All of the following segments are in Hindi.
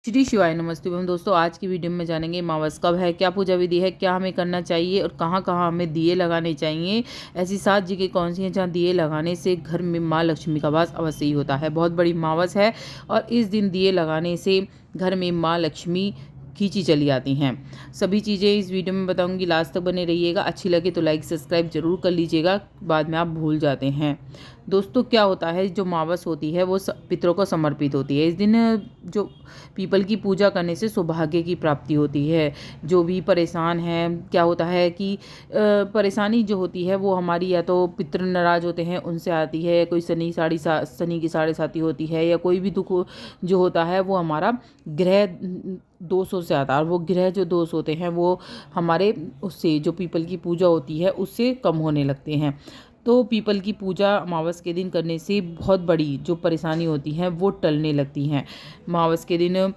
श्री शिवाय नमस्ते एवं दोस्तों, आज की वीडियो में जानेंगे मावस कब है, क्या पूजा विधि है, क्या हमें करना चाहिए और कहाँ कहाँ हमें दिए लगाने चाहिए। ऐसी 7 जगह कौन सी हैं जहाँ दिए लगाने से घर में माँ लक्ष्मी का वास अवश्य ही होता है। बहुत बड़ी मावस है और इस दिन दिए लगाने से घर में माँ लक्ष्मी खींची चली आती हैं। सभी चीज़ें इस वीडियो में बताऊंगी, लास्ट तक बने रहिएगा। अच्छी लगे तो लाइक सब्सक्राइब जरूर कर लीजिएगा, बाद में आप भूल जाते हैं। दोस्तों, क्या होता है, जो मावस होती है वो पितरों को समर्पित होती है। इस दिन जो पीपल की पूजा करने से सौभाग्य की प्राप्ति होती है। जो भी परेशान है, क्या होता है कि परेशानी जो होती है वो हमारी या तो पितृ नाराज होते हैं उनसे आती है, कोई शनि की साढ़े साती होती है, या कोई भी दुख जो होता है वो हमारा ग्रह दोषों से आता है। और वो ग्रह जो दोष होते हैं वो हमारे उससे जो पीपल की पूजा होती है उससे कम होने लगते हैं। तो पीपल की पूजा अमावस के दिन करने से बहुत बड़ी जो परेशानी होती है वो टलने लगती हैं। अमावस के दिन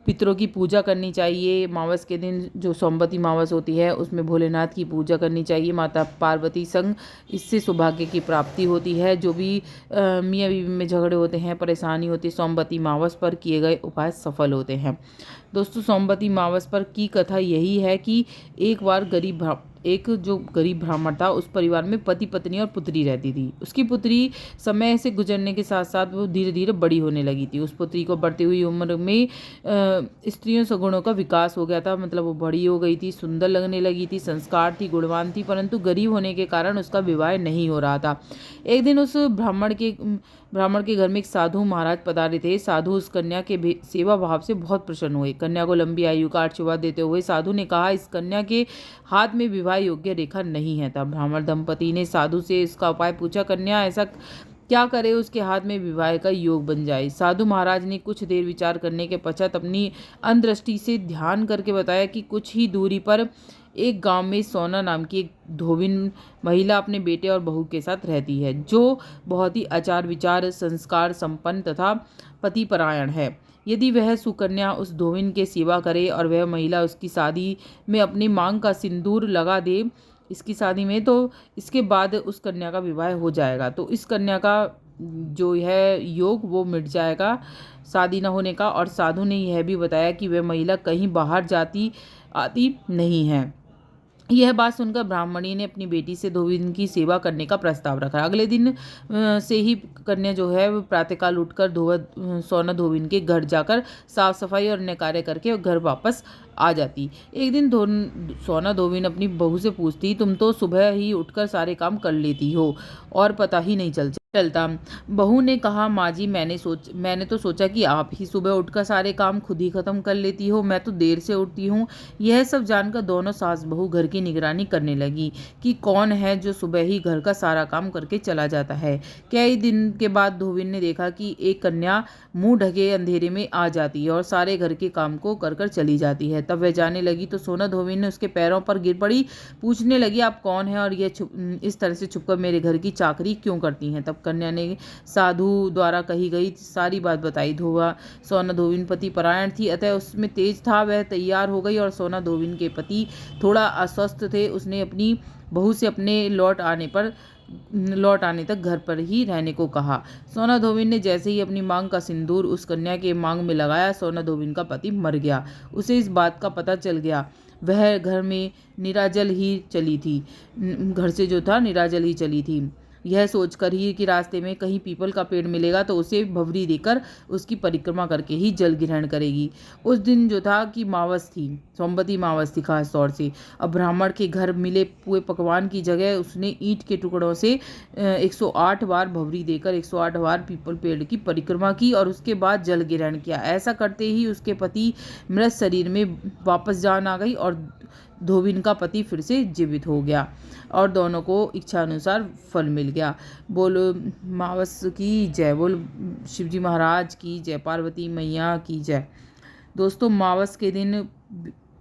पितरों की पूजा करनी चाहिए। अमावस के दिन जो सोमवती अमावस होती है उसमें भोलेनाथ की पूजा करनी चाहिए, माता पार्वती संग। इससे सौभाग्य की प्राप्ति होती है। जो भी मियाँ बीवी में झगड़े होते हैं, परेशानी होती है, सोमवती अमावस पर किए गए उपाय सफल होते हैं। दोस्तों, सोमवती अमावस पर की कथा यही है कि एक बार एक जो गरीब ब्राह्मण था, उस परिवार में पति पत्नी और पुत्री रहती थी। उसकी पुत्री समय से गुजरने के साथ साथ वो धीरे धीरे बड़ी होने लगी थी। उस पुत्री को बढ़ती हुई उम्र में स्त्रियों सगुणों का विकास हो गया था, मतलब वो बड़ी हो गई थी, सुंदर लगने लगी थी, संस्कार थी, गुणवान थी, परंतु गरीब होने के कारण उसका विवाह नहीं हो रहा था। एक दिन उस ब्राह्मण के घर में एक साधु महाराज पधारे थे। साधु उस कन्या के सेवा भाव से बहुत प्रसन्न हुए। कन्या को लंबी आयु का आशीर्वाद देते हुए साधु ने कहा, इस कन्या के हाथ में विवाह योग्य रेखा नहीं है। तब ब्राह्मण दंपति ने साधु से इसका उपाय पूछा, कन्या ऐसा क्या करे उसके हाथ में विवाह का योग बन जाए। साधु महाराज ने कुछ देर विचार करने के पश्चात अपनी अंतर्दृष्टि से ध्यान करके बताया कि कुछ ही दूरी पर एक गांव में सोना नाम की एक धोबिन महिला अपने बेटे और बहू के साथ रहती है, जो बहुत ही आचार विचार संस्कार संपन्न तथा पतिपरायण है। यदि वह सुकन्या उस धोबिन के सेवा करे और वह महिला उसकी शादी में अपनी मांग का सिंदूर लगा दे, इसकी शादी में, तो इसके बाद उस कन्या का विवाह हो जाएगा। तो इस कन्या का जो है योग वो मिट जाएगा शादी न होने का। और साधु ने यह भी बताया कि वह महिला कहीं बाहर जाती आती नहीं है। यह बात सुनकर ब्राह्मणी ने अपनी बेटी से धोबिन की सेवा करने का प्रस्ताव रखा। अगले दिन से ही कन्या जो है वो प्रातःकाल उठकर सोना धोबिन के घर जाकर साफ सफाई और अन्य कार्य करके घर वापस आ जाती। एक दिन सोना धोबिन अपनी बहू से पूछती, तुम तो सुबह ही उठकर सारे काम कर लेती हो और पता ही नहीं चलता। बहू ने कहा, माँ जी, मैंने तो सोचा कि आप ही सुबह उठकर सारे काम खुद ही खत्म कर लेती हो, मैं तो देर से उठती हूँ। यह सब जानकर दोनों सास बहू घर की निगरानी करने लगी कि कौन है जो सुबह ही घर का सारा काम करके चला जाता है। कई दिन के बाद धोबिन ने देखा कि एक कन्या मुंह ढके अंधेरे में आ जाती है और सारे घर के काम को कर कर चली जाती है। तब वह जाने लगी तो सोना धोबिन ने उसके पैरों पर गिर पड़ी, पूछने लगी, आप कौन है और यह इस तरह से छुपकर मेरे घर की चाकरी क्यों करती हैं। तब कन्या ने साधु द्वारा कही गई सारी बात बताई। सोना धोबिन पति परायण थी, अतः उसमें तेज था। वह तैयार हो गई और सोना धोबिन के पति थोड़ा अस्वस्थ थे। उसने अपनी बहू से अपने लौट आने तक घर पर ही रहने को कहा। सोना धोबिन ने जैसे ही अपनी मांग का सिंदूर उस कन्या के मांग में लगाया, सोना धोबिन का पति मर गया। उसे इस बात का पता चल गया। वह घर में निराजल ही चली थी, घर से जो था निराजल ही चली थी। यह सोचकर ही कि रास्ते में कहीं पीपल का पेड़ मिलेगा तो उसे भवरी देकर उसकी परिक्रमा करके ही जल ग्रहण करेगी। उस दिन जो था कि मावस थी, सोमवती मावस थी खास तौर से। अब ब्राह्मण के घर मिले पूरे पकवान की जगह उसने ईंट के टुकड़ों से 108 बार भवरी देकर 108 बार पीपल पेड़ की परिक्रमा की और उसके बाद जल ग्रहण किया। ऐसा करते ही उसके पति मृत शरीर में वापस जान आ गई और धोबिन का पति फिर से जीवित हो गया और दोनों को इच्छा अनुसार फल मिल गया। बोलो मावस की जय, बोल शिवजी महाराज की जय, पार्वती मैया की जय। दोस्तों, मावस के दिन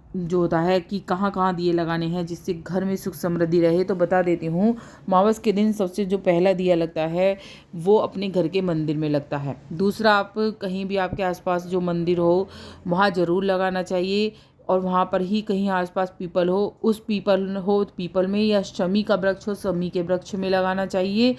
जो होता है कि कहाँ कहाँ दिए लगाने हैं जिससे घर में सुख समृद्धि रहे, तो बता देती हूँ। मावस के दिन सबसे जो पहला दिया लगता है वो अपने घर के मंदिर में लगता है। दूसरा, आप कहीं भी आपके आसपास जो मंदिर हो वहाँ ज़रूर लगाना चाहिए। और वहाँ पर ही कहीं आसपास पीपल हो, पीपल में, या शमी का वृक्ष हो, शमी के वृक्ष में लगाना चाहिए।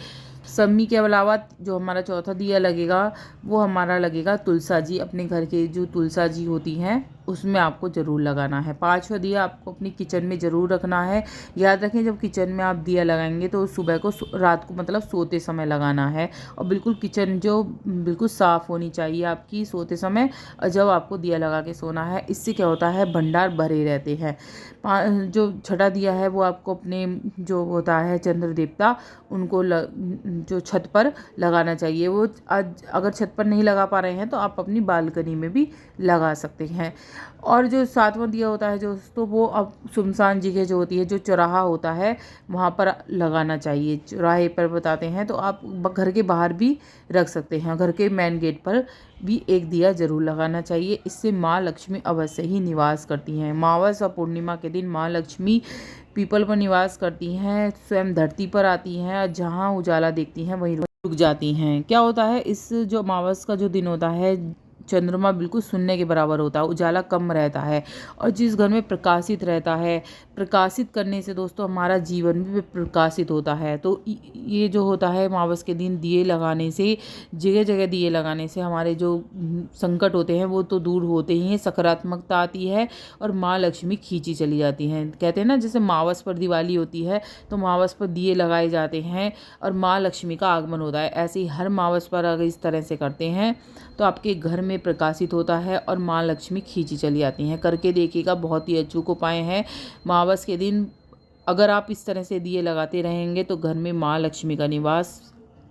सम्मी के अलावा जो हमारा चौथा दिया लगेगा वो हमारा लगेगा तुलसा जी। अपने घर के जो तुलसा जी होती हैं उसमें आपको ज़रूर लगाना है। 5वां दिया आपको अपनी किचन में ज़रूर रखना है। याद रखें, जब किचन में आप दिया लगाएंगे तो सुबह को रात को मतलब सोते समय लगाना है। और बिल्कुल किचन जो बिल्कुल साफ़ होनी चाहिए आपकी सोते समय, और जब आपको दिया लगा के सोना है। इससे क्या होता है, भंडार भरे रहते हैं। जो छठा दिया है वो आपको अपने जो होता है चंद्र देवता उनको जो छत पर लगाना चाहिए। वो आज अगर छत पर नहीं लगा पा रहे हैं तो आप अपनी बालकनी में भी लगा सकते हैं। और जो 7वां दिया होता है जो, तो वो अब सुनसान जगह जो होती है, जो चौराहा होता है वहाँ पर लगाना चाहिए। चौराहे पर बताते हैं तो आप घर के बाहर भी रख सकते हैं। घर के मेन गेट पर भी एक दिया जरूर लगाना चाहिए। इससे माँ लक्ष्मी अवश्य ही निवास करती हैं। मावस और पूर्णिमा के दिन माँ लक्ष्मी पीपल पर निवास करती हैं, स्वयं धरती पर आती हैं और जहाँ उजाला देखती हैं वहीं रुक जाती हैं। क्या होता है, इस जो अमावस का जो दिन होता है चंद्रमा बिल्कुल शून्य के बराबर होता है, उजाला कम रहता है। और जिस घर में प्रकाशित रहता है, प्रकाशित करने से दोस्तों हमारा जीवन भी प्रकाशित होता है। तो ये जो होता है अमावस के दिन दिए लगाने से, जगह जगह दिए लगाने से हमारे जो संकट होते हैं वो तो दूर होते ही हैं, सकारात्मकता आती है और माँ लक्ष्मी खींची चली जाती हैं। कहते हैं ना, जैसे अमावस पर दिवाली होती है तो अमावस पर दिए लगाए जाते हैं और माँ लक्ष्मी का आगमन होता है। ऐसे ही हर अमावस पर अगर इस तरह से करते हैं तो आपके घर में प्रकाशित होता है और माँ लक्ष्मी खींची चली आती हैं। करके देखिएगा, बहुत ही अचूक उपाय हैं। अमावस के दिन अगर आप इस तरह से दिए लगाते रहेंगे तो घर में माँ लक्ष्मी का निवास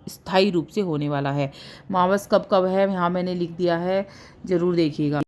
स्थायी रूप से होने वाला है। अमावस कब कब है यहाँ मैंने लिख दिया है, ज़रूर देखिएगा।